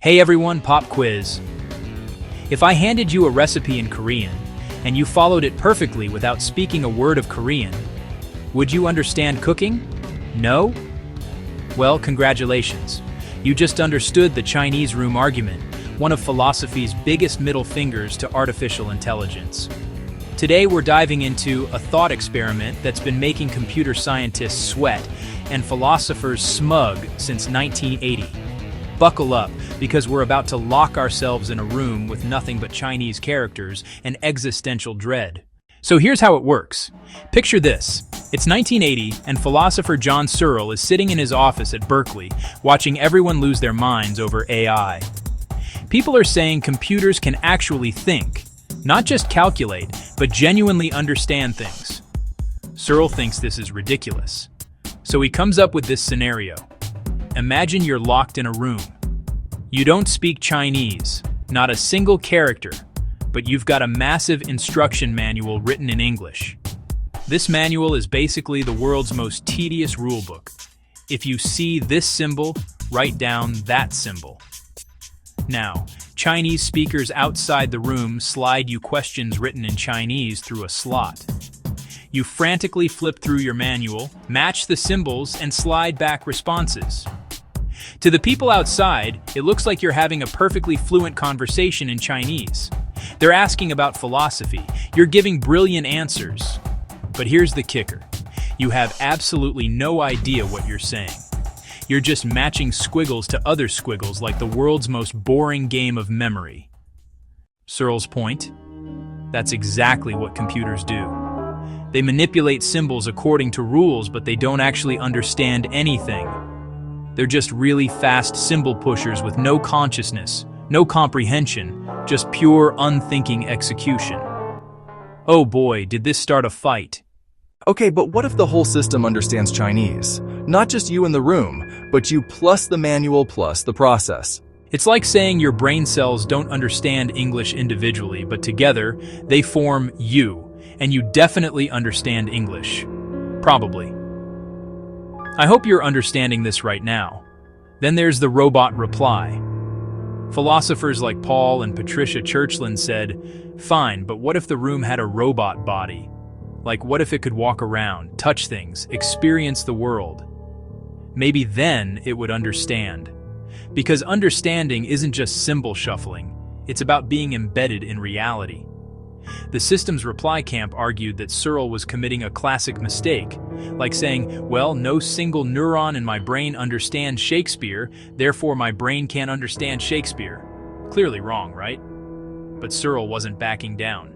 Hey everyone, pop quiz. If I handed you a recipe in Korean, and you followed it perfectly without speaking a word of Korean, would you understand cooking? No? Well, congratulations. You just understood the Chinese room argument, one of philosophy's biggest middle fingers to artificial intelligence. Today we're diving into a thought experiment that's been making computer scientists sweat and philosophers smug since 1980. Buckle up, because we're about to lock ourselves in a room with nothing but Chinese characters and existential dread. So here's how it works. Picture this. It's 1980, and philosopher John Searle is sitting in his office at Berkeley, watching everyone lose their minds over AI. People are saying computers can actually think, not just calculate, but genuinely understand things. Searle thinks this is ridiculous. So he comes up with this scenario. Imagine you're locked in a room. You don't speak Chinese, not a single character, but you've got a massive instruction manual written in English. This manual is basically the world's most tedious rulebook. If you see this symbol, write down that symbol. Now, Chinese speakers outside the room slide you questions written in Chinese through a slot. You frantically flip through your manual, match the symbols, and slide back responses. To the people outside, it looks like you're having a perfectly fluent conversation in Chinese. They're asking about philosophy. You're giving brilliant answers. But here's the kicker. You have absolutely no idea what you're saying. You're just matching squiggles to other squiggles like the world's most boring game of memory. Searle's point? That's exactly what computers do. They manipulate symbols according to rules, but they don't actually understand anything. They're just really fast symbol pushers with no consciousness, no comprehension, just pure unthinking execution. Oh boy, did this start a fight. Okay, but what if the whole system understands Chinese? Not just you in the room, but you plus the manual plus the process. It's like saying your brain cells don't understand English individually, but together they form you, and you definitely understand English. Probably. I hope you're understanding this right now. Then there's the robot reply. Philosophers like Paul and Patricia Churchland said, fine, but what if the room had a robot body? Like, what if it could walk around, touch things, experience the world? Maybe then it would understand. Because understanding isn't just symbol shuffling, it's about being embedded in reality. The system's reply camp argued that Searle was committing a classic mistake, like saying, well, no single neuron in my brain understands Shakespeare, therefore my brain can't understand Shakespeare. Clearly wrong, right? But Searle wasn't backing down.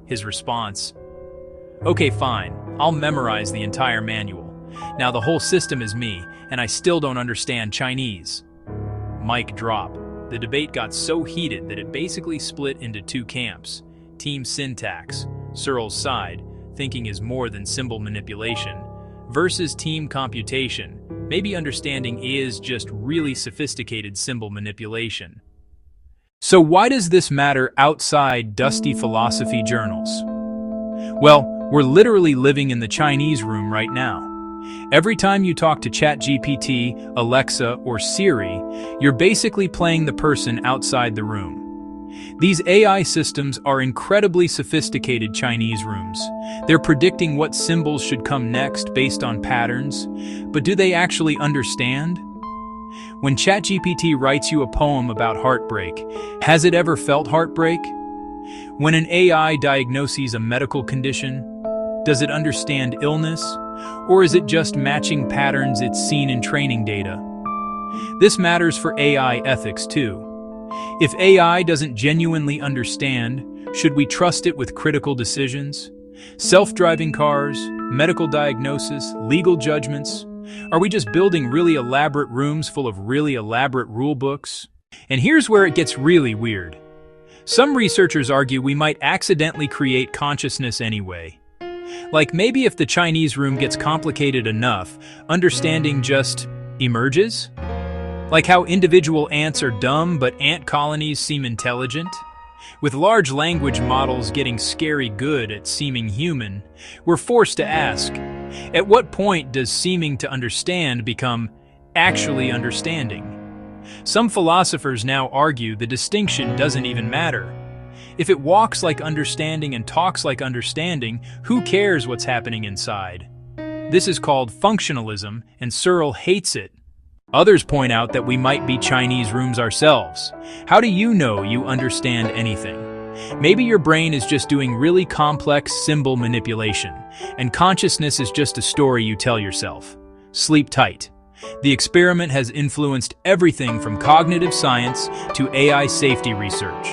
His response, okay, fine, I'll memorize the entire manual. Now the whole system is me, and I still don't understand Chinese. Mic drop. The debate got so heated that it basically split into two camps. Team syntax, Searle's side, thinking is more than symbol manipulation, versus team computation, maybe understanding is just really sophisticated symbol manipulation. So why does this matter outside dusty philosophy journals? Well, we're literally living in the Chinese room right now. Every time you talk to ChatGPT, Alexa, or Siri, you're basically playing the person outside the room. These AI systems are incredibly sophisticated Chinese rooms. They're predicting what symbols should come next based on patterns, but do they actually understand? When ChatGPT writes you a poem about heartbreak, has it ever felt heartbreak? When an AI diagnoses a medical condition, does it understand illness? Or is it just matching patterns it's seen in training data? This matters for AI ethics too. If AI doesn't genuinely understand, should we trust it with critical decisions? Self-driving cars, medical diagnosis, legal judgments? Are we just building really elaborate rooms full of really elaborate rule books? And here's where it gets really weird. Some researchers argue we might accidentally create consciousness anyway. Like maybe if the Chinese room gets complicated enough, understanding just emerges? Like how individual ants are dumb, but ant colonies seem intelligent? With large language models getting scary good at seeming human, we're forced to ask, at what point does seeming to understand become actually understanding? Some philosophers now argue the distinction doesn't even matter. If it walks like understanding and talks like understanding, who cares what's happening inside? This is called functionalism, and Searle hates it. Others point out that we might be Chinese rooms ourselves. How do you know you understand anything? Maybe your brain is just doing really complex symbol manipulation, and consciousness is just a story you tell yourself. Sleep tight. The experiment has influenced everything from cognitive science to AI safety research.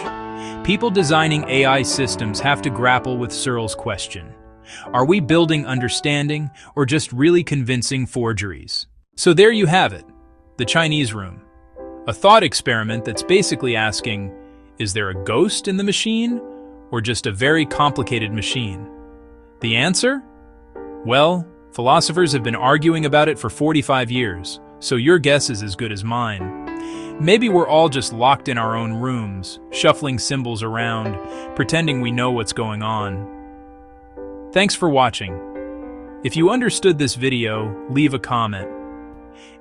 People designing AI systems have to grapple with Searle's question. Are we building understanding or just really convincing forgeries? So there you have it, the Chinese room. A thought experiment that's basically asking, is there a ghost in the machine or just a very complicated machine? The answer? Well, philosophers have been arguing about it for 45 years, so your guess is as good as mine. Maybe we're all just locked in our own rooms, shuffling symbols around, pretending we know what's going on. Thanks for watching. If you understood this video, leave a comment.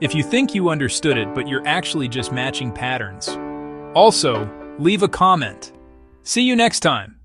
If you think you understood it but you're actually just matching patterns, also leave a comment. See you next time.